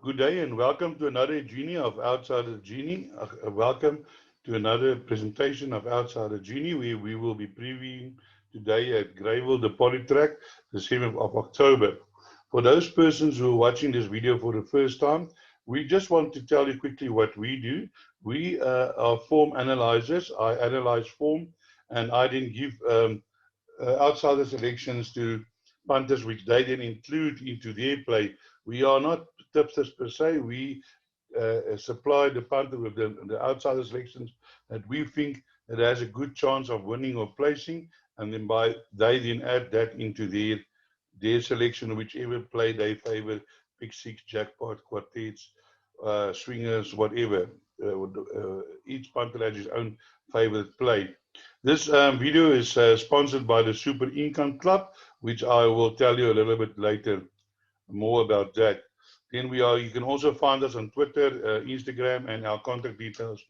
Good day and welcome to another Genie of Outside of Genie. Welcome to another presentation of Outside of Genie. We will be previewing today at Greyville, the Polytrack, the 7th of October. For those persons who are watching this video for the first time, we just want to tell you quickly what we do. We are form analyzers. I analyze form and I then give outsider selections to punters, which they then include into their play. We are not tipsters per se. We supply the punter with the outsider selections that we think that has a good chance of winning or placing, and then they then add that into their selection, whichever play they favor, pick six, jackpot, quartets, swingers, whatever. Each punter has his own favorite play. This video is sponsored by the Super Income Club, which I will tell you a little bit later more about that. Then you can also find us on Twitter, Instagram, and our contact details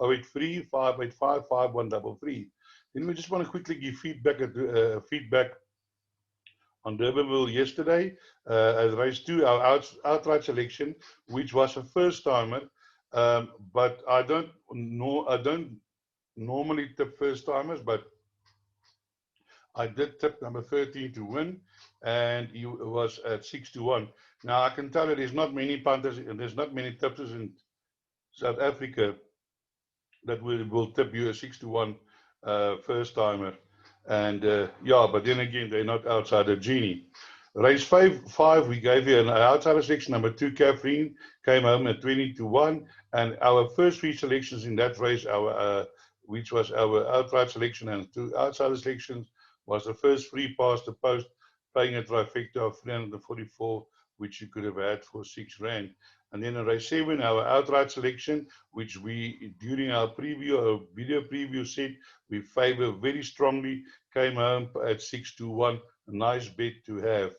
083-585-5133. Then we just want to quickly give feedback on Durbanville yesterday as race 2, our outright selection, which was a first timer, but I don't normally tip first timers, but I did tip number 13 to win, and he was at 6-1. Now I can tell you there's not many punters and there's not many tipsters in South Africa that will tip you a 6-1 first timer. And yeah, but then again, they're not outside the Genie. Race 5, we gave you an outsider selection. Number 2, Catherine, came home at 20-1. And our first 3 selections in that race, which was our outright selection and 2 outsider selections, was the first free pass to post, paying a trifecta of 344, which you could have had for R6. And then in race 7, our outright selection, which we, during our video preview said we favor very strongly, came home at 6-1, a nice bet to have.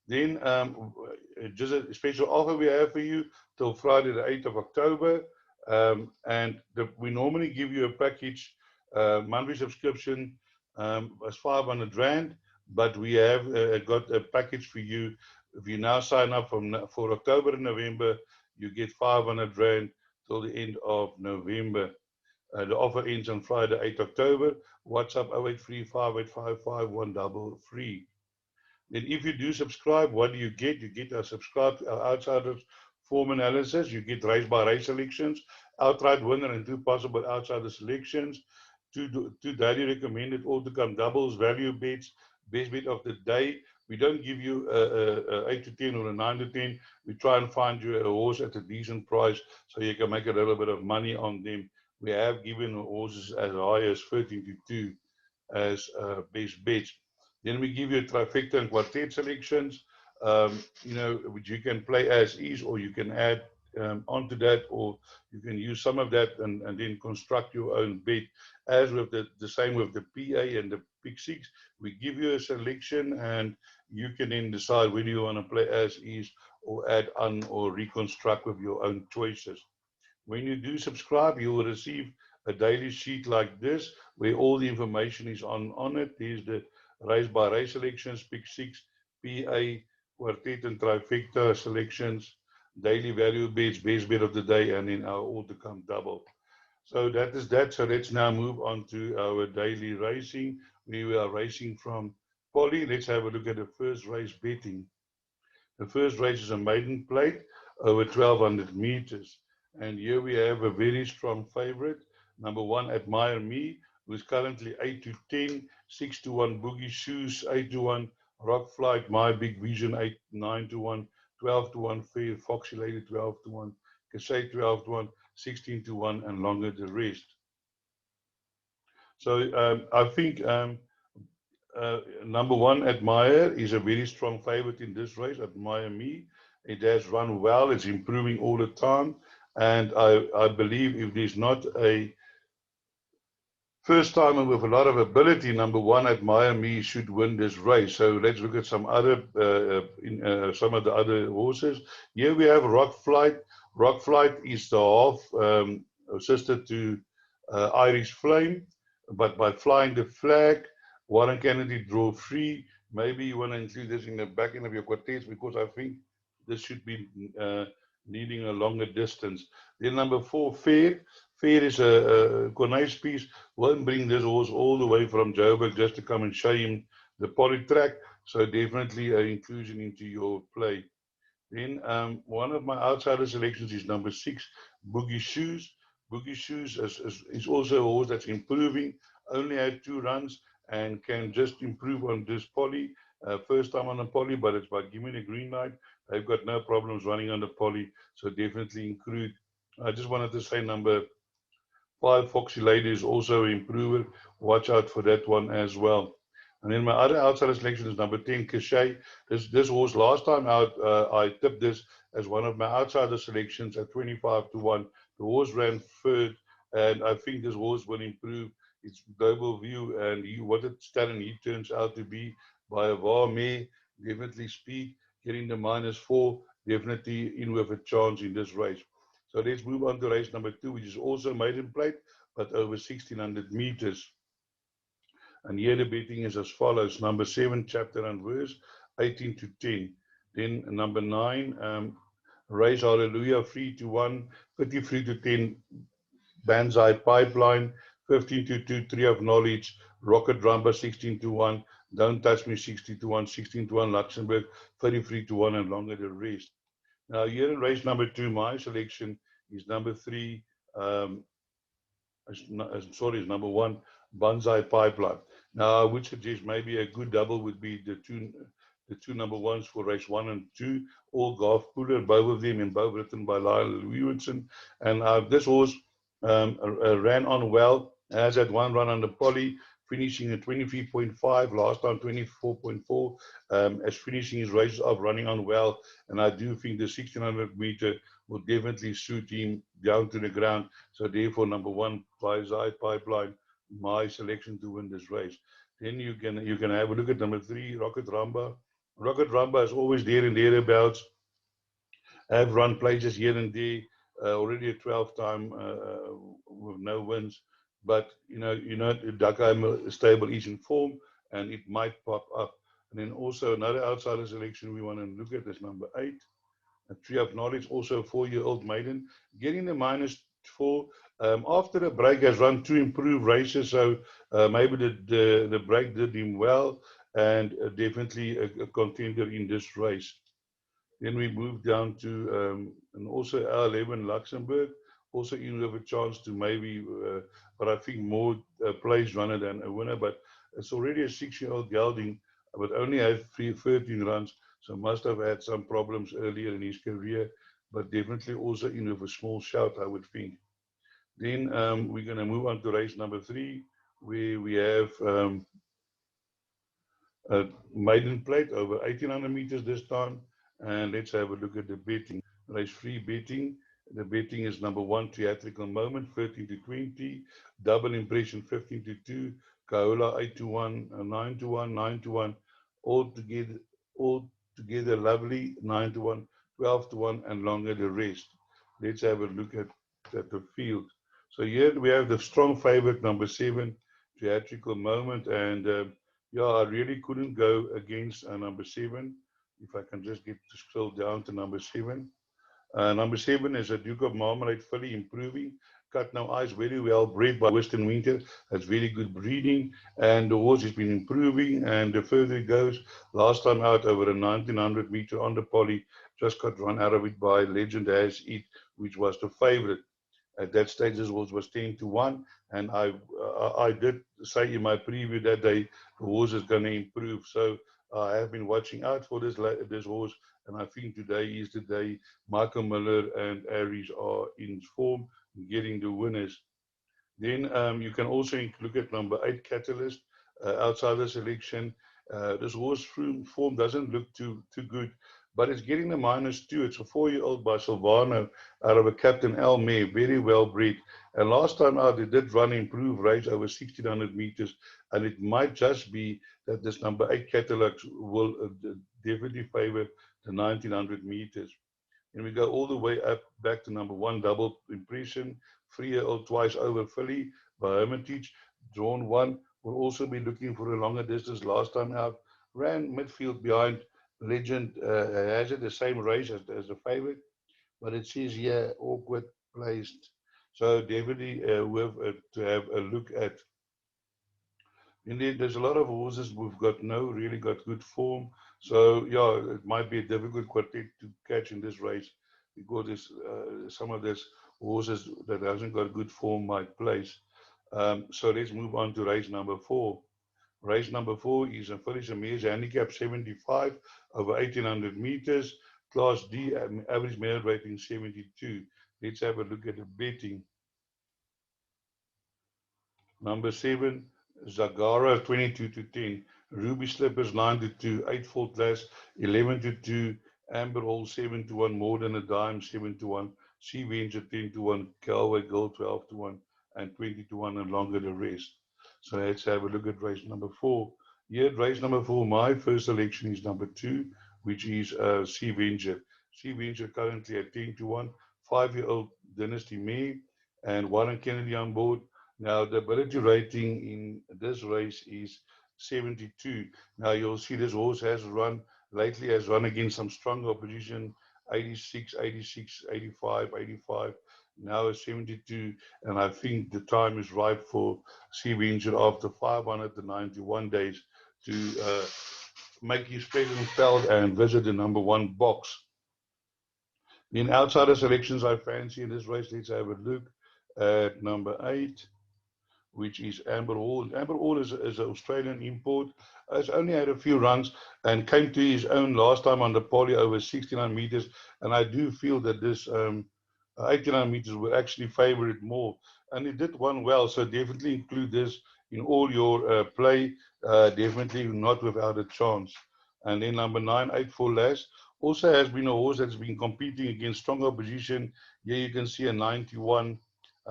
Then just a special offer we have for you till Friday the 8th of October. We normally give you a package, monthly subscription as 500 Rand, but we have got a package for you. If you now sign up for October and November, you get 500 Rand till the end of November. The offer ends on Friday, 8th October. WhatsApp 083-585-5133. Then if you do subscribe, what do you get? You get our outsiders form analysis. You get race by race selections, outright winner and 2 possible outsider selections, 2 daily recommended all-to-come doubles, value bets, best bet of the day. We don't give you a 8 to 10 or a 9 to 10. We try and find you a horse at a decent price so you can make a little bit of money on them. We have given horses as high as 13-2 as best bets. Then we give you a trifecta and quartet selections, which you can play as is, or you can add onto that, or you can use some of that and then construct your own bet. As with the same with the PA and the Pick 6, we give you a selection and you can then decide whether you want to play as is or add on or reconstruct with your own choices. When you do subscribe, you will receive a daily sheet like this where all the information is on it. There's the race by race selections, Pick 6, PA, quartet and trifecta selections, daily value bets, best bet of the day, and then our all-to-come double. So that is that. So let's now move on to our daily racing. We are racing from Poly. Let's have a look at the first race betting. The first race is a maiden plate over 1,200 meters. And here we have a very strong favorite, number 1, Admire Me, who is currently 8-10, 6-1, Boogie Shoes, 8-1, Rock Flight, My Big Vision, 9-1, 12-1, Fair Foxy Lady, 12-1, Cassette, 12-1, 16-1, and longer the rest. So I think number 1, Admire, is a very strong favorite in this race, Admire Me. It has run well, it's improving all the time. And I believe if there's not a first timer with a lot of ability, number 1, Admire Me, should win this race. So let's look at some of the other horses. Here we have Rock Flight. Rock Flight is the half sister to Irish Flame, but by flying the flag, Warren Kennedy draw 3. Maybe you want to include this in the back end of your quartets, because I think this should be needing a longer distance. Then number 4, Fair. Fair is a Cornish piece. Won't bring this horse all the way from Joburg just to come and show him the poly track. So definitely an inclusion into your play. Then one of my outsider selections is number 6, Boogie Shoes. Boogie Shoes is also a horse that's improving. Only had 2 runs and can just improve on this poly. First time on a poly, but it's by giving a green light. They've got no problems running on the poly, so definitely include. I just wanted to say number 5, Foxy Lady is also an improver. Watch out for that one as well. And then my other outsider selection is number 10, Cachet. This horse, last time out, I tipped this as one of my outsider selections at 25 to 1. The horse ran third, and I think this horse will improve its global view. And what it stallion he turns out to be by a VAR mare, definitely speed, getting the -4, definitely in with a chance in this race. So let's move on to race number 2, which is also maiden plate, but over 1600 meters. And here the betting is as follows. Number 7, Chapter and Verse, 18 to 10. Then number 9, Race Hallelujah, 3 to 1, 53 to 10, Banzai Pipeline, 15 to 2, Tree of Knowledge, Rocket Rumba, 16 to 1, Don't Touch Me, 60 to 1, 16 to 1, Luxembourg, 33 to 1, and longer the rest. Now, here in race number 2, my selection is number 3, it's number 1, Banzai Pipeline. Now, I would suggest maybe a good double would be the two number 1s for race 1 and 2, all golf cooler, both of them, and both written by Lyle Lewinson. And this horse ran on well, has had 1 run on the poly, finishing at 23.5, last time 24.4, as finishing his races off running on well. And I do think the 1600 meter will definitely suit him down to the ground. So therefore, number 1, Banzai Pipeline, my selection to win this race. Then you can have a look at number 3, Rocket Rumba. Rocket Rumba is always there and thereabouts. Have run places here and there. Already a 12th time with no wins. But Dakar stable is in form, and it might pop up. And then also another outsider selection we want to look at is number 8, a Tree of Knowledge, also a 4-year-old maiden, getting the -4. After the break, has run 2 improved races, so maybe the break did him well, and definitely a contender in this race. Then we move down to, and also R11 Luxembourg, also in with a chance to maybe, but I think more place runner than a winner, but it's already a 6-year-old gelding, but only had 13 runs, so must have had some problems earlier in his career, but definitely also in with a small shout, I would think. Then we're going to move on to race number 3, where we have a maiden plate over 1800 meters this time. And let's have a look at the betting. Race 3 betting. The betting is number 1, Theatrical Moment, 13 to 20. Double Impression, 15 to 2. Kaola, 8 to 1, 9 to 1, 9 to 1. All together lovely, 9 to 1, 12 to 1, and longer the rest. Let's have a look at the field. So here we have the strong favorite, number 7, Theatrical Moment. And yeah, I really couldn't go against number 7. If I can just get to scroll down to number 7. Number 7 is a Duke of Marmalade, fully improving. Cut now eyes, very well bred by Western Winter. Has very good breeding, and the horse has been improving. And the further it goes, last time out over a 1900 meter on the poly, just got run out of it by Legend Has It, which was the favorite. At that stage, this horse was 10 to 1, and I did say in my preview that day the horse is going to improve. So I have been watching out for this horse, and I think today is the day Michael Miller and Aries are in form, getting the winners. Then you can also look at number 8, Catalyst, outside the selection. This horse form doesn't look too good, but it's getting the -2. It's a 4-year-old by Silvano out of a Captain L mare, very well bred. And last time out, it did run improved race over 1600 meters, and it might just be that this number 8 Catalyst will definitely favor the 1900 meters. And we go all the way up back to number 1, Double Impression, 3-year-old twice over filly by Hermitage, drawn 1. Will also be looking for a longer distance. Last time out, ran midfield behind Legend, has it the same race as the favorite, but it says here awkward placed. So definitely we have to have a look at. Indeed, there's a lot of horses who've got really got good form. So yeah, it might be a difficult quartet to catch in this race because there's some of these horses that hasn't got good form might place. So let's move on to race number 4. Race number 4 is a Felicia Mares handicap 75 over 1800 meters. Class D, average merit rating 72. Let's have a look at the betting. Number 7, Zagara 22 to 10. Ruby Slippers 9 to 2. 8 Full Class 11 to 2. Amber Hall 7 to 1. More Than a Dime 7 to 1. Sea Venture 10 to 1. Galway Gold 12 to 1. And 20 to 1 and longer the rest. So let's have a look at race number 4. Here at race number 4, my first selection is number 2, which is Sea Venture. Sea Venture currently at 10 to 1. 5-year-old Dynasty Mare and Warren Kennedy on board. Now, the ability rating in this race is 72. Now, you'll see this horse has run against some strong opposition, 86, 86, 85, 85. Now it's 72, and I think the time is ripe for Sea Venture after 591 days to make his presence felt and visit the number 1 box. In outsider selections I fancy in this race, let's have a look at number 8, which is Amber Hall. Amber Hall is an Australian import. Has only had a few runs and came to his own last time on the poly over 69 meters. And I do feel that this 89 meters will actually favor it more. And it did one well, so definitely include this in all your play. Definitely not without a chance. And then number 9, 8 Full Lass, also has been a horse that's been competing against strong opposition. Here you can see a 91,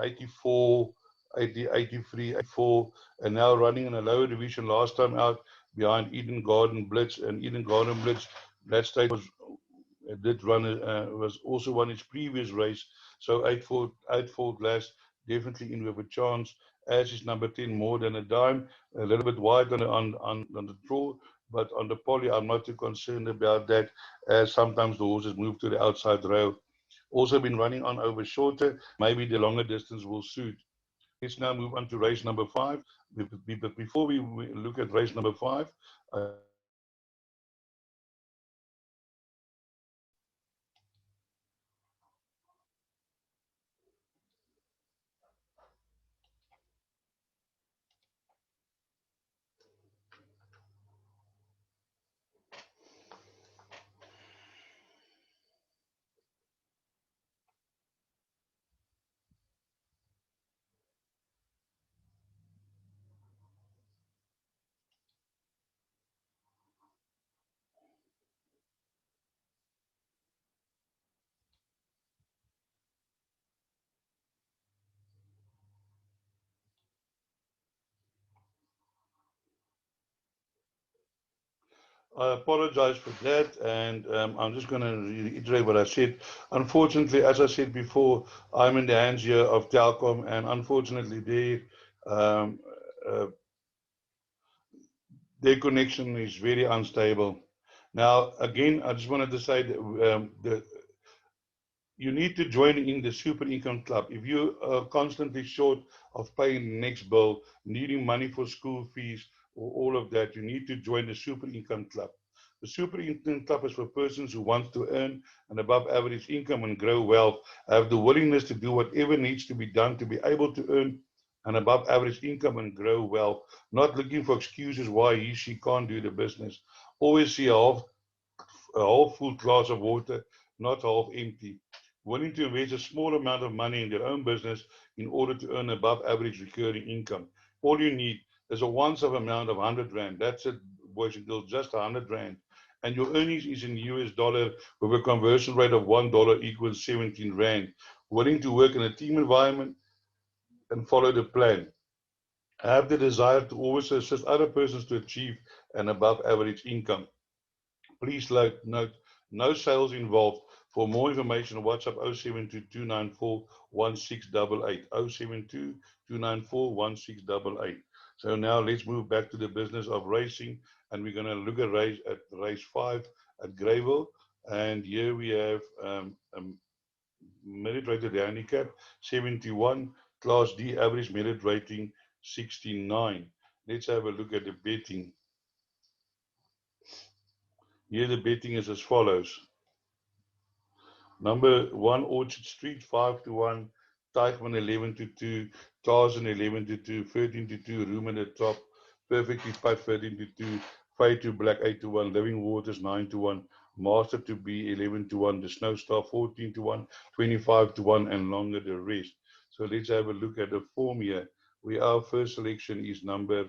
84, 80, 83, 84, and now running in a lower division last time out behind Eden Garden Blitz. And Eden Garden Blitz, that stage was also won its previous race. So 8-fold Glass definitely in with a chance, as is number 10, More Than a Dime, a little bit wide on the draw, but on the poly, I'm not too concerned about that, as sometimes the horses move to the outside rail. Also been running on over shorter, maybe the longer distance will suit. Let's now move on to race number 5. But before we look at race number 5, I apologize for that, and I'm just going to reiterate what I said. Unfortunately, as I said before, I'm in the hands here of Telkom, and unfortunately, um, uh, their connection is very unstable. Now, again, I just wanted to say that you need to join in the super income club. If you are constantly short of paying the next bill, needing money for school fees, or all of that, you need to join the super income club. The super income club is for persons who want to earn an above average income and grow wealth, have the willingness to do whatever needs to be done to be able to earn an above average income and grow wealth, not looking for excuses why she can't do the business. Always see a half full glass of water, not half empty. Willing to invest a small amount of money in their own business in order to earn above average recurring income. All you need is a once-off amount of 100 Rand. That's it, boys and girls, just 100 Rand. And your earnings is in US dollar with a conversion rate of $1 equals 17 Rand. Willing to work in a team environment and follow the plan. Have the desire to always assist other persons to achieve an above average income. Please note, no sales involved. For more information, WhatsApp 072-294-1688. 072-294-1688. So now let's move back to the business of racing, and we're going to look at race 5 at Greyville. And here we have merit rated handicap 71, class D average merit rating 69. Let's have a look at the betting. Here the betting is as follows. Number 1, Orchard Street, 5-1. Teichmann, 11-2. Tarzan, 11-2. 13-2. Room at the top. Perfectly Putt, 13-2. Fade to Black, 8-1. Living Waters, 9-1. Master to be 11-1. The Snowstar, 14-1. 25-1. And longer the rest. So let's have a look at the form here. Our first selection is number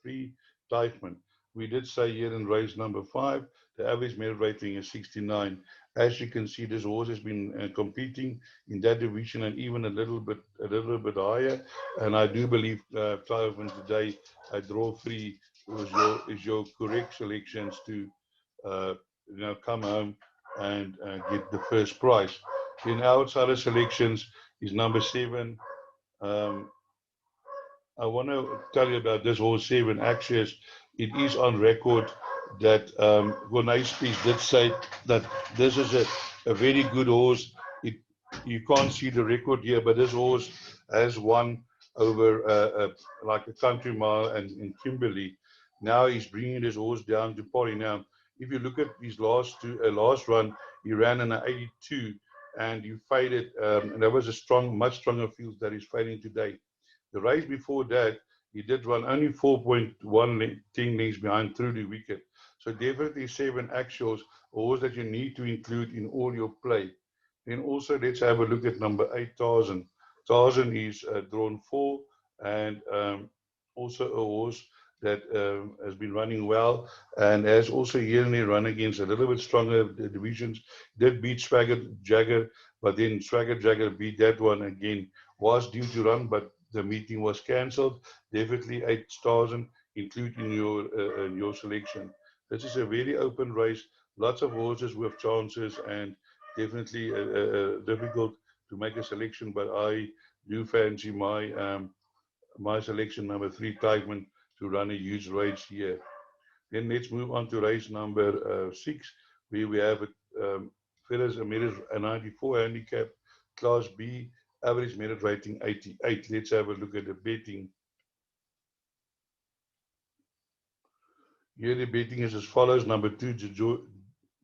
3, Teichmann. We did say here in race number 5, the average merit rating is 69. As you can see, this horse has been competing in that division and even a little bit higher. And I do believe, Clive, today, draw 3 is your correct selections to come home and get the first prize. In outsider selections is number 7. I want to tell you about this horse 7. Actually, it is on record that Gonai's piece did say that this is a very good horse. You can't see the record here, but this horse has won over like a country mile and in Kimberley. Now he's bringing this horse down to party. Now, if you look at his last run, he ran in an 82 and he faded. And there was a much stronger field that he's fading today. The race before that, he did run only 4.1 lengths behind through the wicket. So definitely 7 actuals, a horse that you need to include in all your play. Then also let's have a look at number 8, Tarzan. Tarzan is drawn 4 and also a horse that has been running well and has also here and there run against a little bit stronger divisions. Did beat Swagger Jagger, but then Swagger Jagger beat that one again. Was due to run, but the meeting was cancelled. Definitely 8,000 include in your selection. This is a very open race. Lots of horses with chances and definitely difficult to make a selection. But I do fancy my selection number 3, Teichmann, to run a huge race here. Then let's move on to race number 6, where we have Ferris Ramirez, a 94 handicap, Class B, average merit rating 88. Let's have a look at the betting. Here the betting is as follows. Number 2,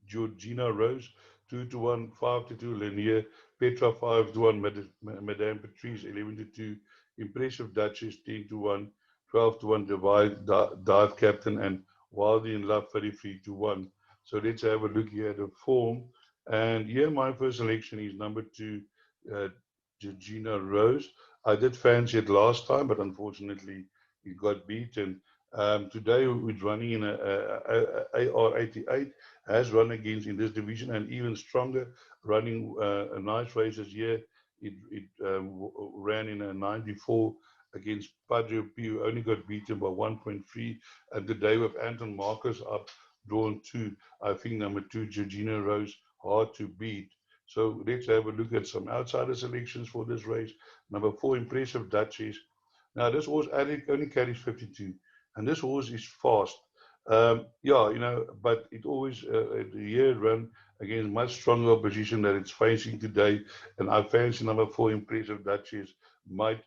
Georgina Rose, 2-1, 5-2, Linear, Petra, 5-1, Madame Patrice, 11-2, Impressive Duchess, 10-1, 12-1, Dive Captain, and Wildly in Love, 33-1. So let's have a look here at the form. And here my first selection is number 2, Georgina Rose. I did fancy it last time, but unfortunately it got beaten. Today we're running in a AR88, has run against in this division and even stronger, running nice races here. It ran in a 94 against Padre Pio, only got beaten by 1.3. And today with Anton Marcus up, drawn 2, I think number 2, Georgina Rose, hard to beat. So let's have a look at some outsider selections for this race. Number 4, Impressive Duchess. Now this horse only carries 52, and this horse is fast. Yeah, but it always the run against much stronger opposition that it's facing today. And I fancy number 4, Impressive Duchess, might.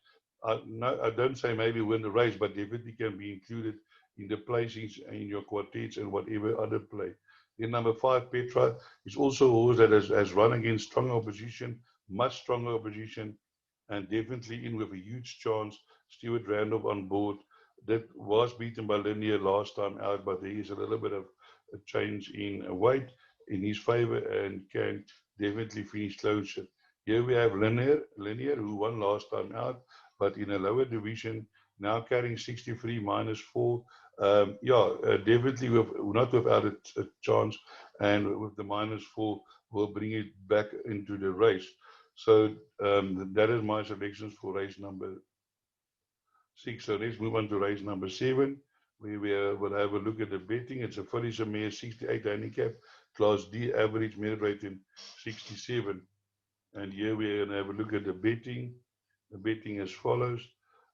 No, I don't say maybe win the race, but definitely can be included in the placings in your quartets and whatever other play. Then number 5, Petra, is also a horse that has run against strong opposition, much stronger opposition, and definitely in with a huge chance. Stuart Randolph on board. That was beaten by Linear last time out, but there is a little bit of a change in weight in his favor and can definitely finish closer. Here we have Linear, who won last time out, but in a lower division, now carrying 63 -4. Definitely not without a chance, and with the -4 will bring it back into the race. So that is my selections for race number 6. So let's move on to race number 7. We will have a look at the betting. It's a Felicia Mare 68 handicap, Class D, average merit rating 67. And here we're going to have a look at the betting. The betting as follows.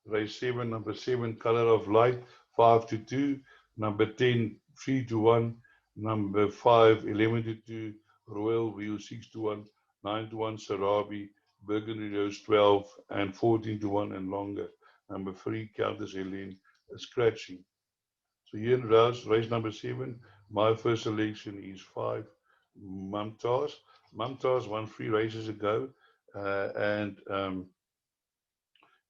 Race 7, number 7, Color of Light, 5-2. Number 10, 3-1. Number 5, 11-2. Royal View, 6-1. 9-1 Sarabi, Burgundy Rose 12, and 14-1 and longer. Number 3 Countess Helene, scratching. So here in race number 7, my first selection is 5 Mumtaz. Mumtaz won 3 races ago, and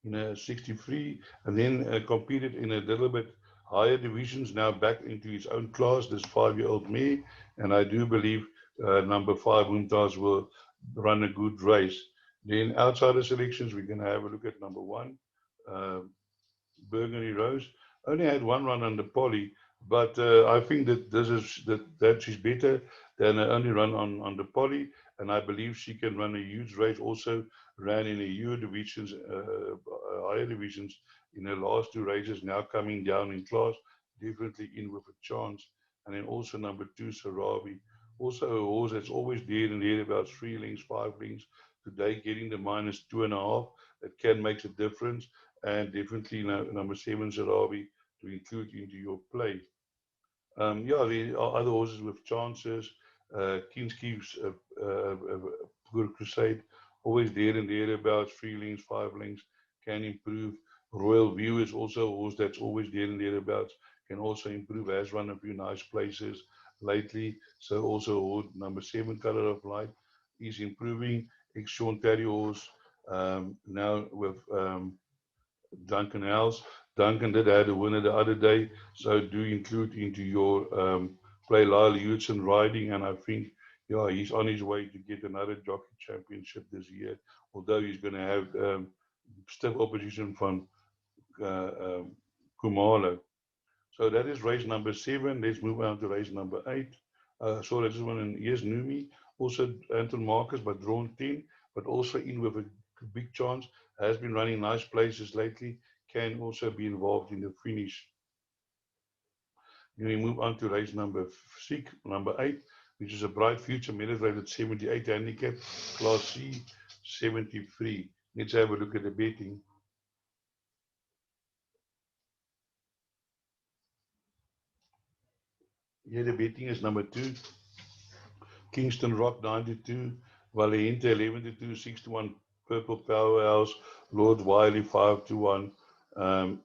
in a 63, and then competed in a little bit higher divisions, now back into his own class, this 5-year-old mare, and I do believe number 5 Mumtaz will run a good race. Then outside the selections, we're going to have a look at number 1 Burgundy Rose. Only had 1 run under Polly, but I think that that she's better than an only run on the Polly, and I believe she can run a huge race. Also ran in a higher divisions, higher divisions in her last 2 races. Now coming down in class, definitely in with a chance. And then also number 2 Sarabi, also a horse that's always there and there about 3 lengths, 5 lengths. Today getting the -2.5, that can make a difference, and definitely number 7 Sarabi to include into your play. Yeah, there are other horses with chances. Kinsky's Good Crusade, always there and thereabouts, 3 lengths, 5 lengths, can improve. Royal View is also a horse that's always there and thereabouts, can also improve, has run a few nice places lately. So also number 7 Color of Light is improving. Ex-Sean Terry horse, now with Duncan House. Duncan did have a winner the other day, so do include into your play Lyle Hudson riding, and I think, yeah, he's on his way to get another jockey championship this year, although he's going to have stiff opposition from Kumalo. So that is race number 7. Let's move on to race number 8. So this one, and here's Numi, also Anton Marcus, but drawn 10, but also in with a big chance, has been running nice places lately, can also be involved in the finish. Then we move on to race number 8, which is a Bright Future Meadows rated 78 handicap, Class C, 73. Let's have a look at the betting. Here the betting is number 2, Kingston Rock 92, Valiente 11-2, 6-1, Purple Powerhouse, Lord Wiley 5-1,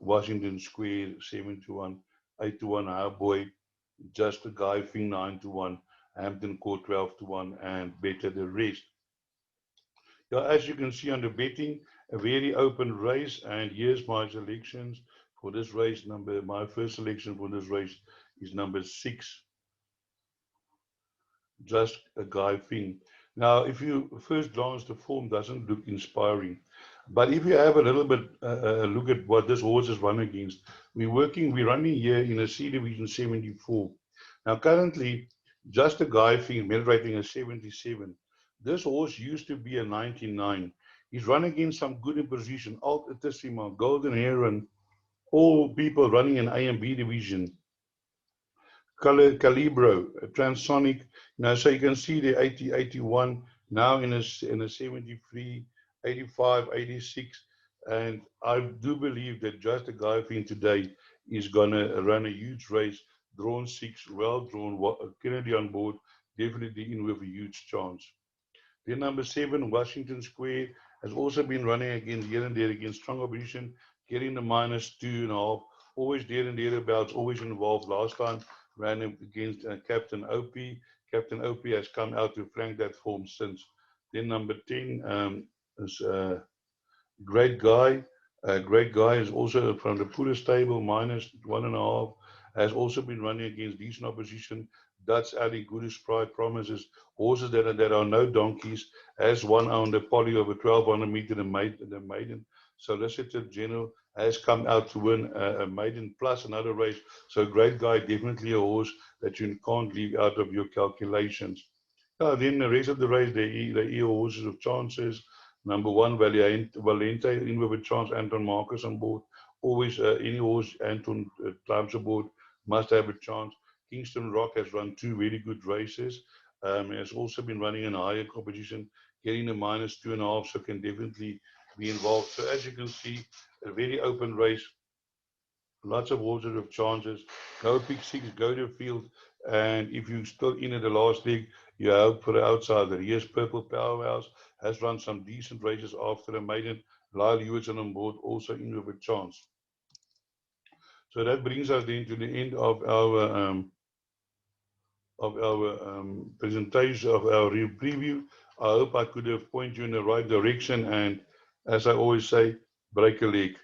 Washington Square 7-1, 8-1, Cowboy, Just a Guy Thing 9-1, Hampton Court 12-1, and Better the Rest. Yeah, as you can see on the betting, a very open race, and here's my selections for this race. My first selection for this race is number 6. Just a Guy Thing. Now, if you first glance, the form doesn't look inspiring, but if you have a little bit look at what this horse is run against, we're running here in a C Division 74. Now, currently, Just a Guy Thing medal rating is 77. This horse used to be a 99. He's run against some good imposition, Altissima, Golden Heron, all people running in A and B division. Calibro, Transonic. Now, so you can see the 80, 81, now in a 73, 85, 86. And I do believe that Just a Guy Thing today is going to run a huge race, drawn 6, well drawn, Kennedy on board, definitely in with a huge chance. Then number 7, Washington Square, has also been running against here and there against strong opposition, getting the -2.5, always there and thereabouts, always involved. Last time ran against Captain OP. Captain OP has come out to flank that form since. Then number 10 is Great Guy. Great Guy is also from the Puller stable, -1.5, has also been running against decent opposition. Dutch Alley, Goodish Pride, Promises, horses that are no donkeys, has won on the Poly over 1200 meter, the maiden. Solicitor General has come out to win a maiden plus another race. So Great Guy, definitely a horse that you can't leave out of your calculations. Then the rest of the race, they horses of chances. Number 1, Valente, in with a chance, Anton Marcus on board. Always any horse Anton climbs aboard must have a chance. Kingston Rock has run 2 very good races. Has also been running in a higher competition, getting a -2.5, so can definitely be involved. So as you can see, a very open race. Lots of horses of chances. Go Pick 6, go to field, And if you're still in at the last leg, you hope for the outsider. Yes, Purple Powerhouse has run some decent races after a maiden. Lyle Hewison on board, also in with a chance. So that brings us then to the end of our presentation, of our preview. I hope I could have pointed you in the right direction, and as I always say, break a leg.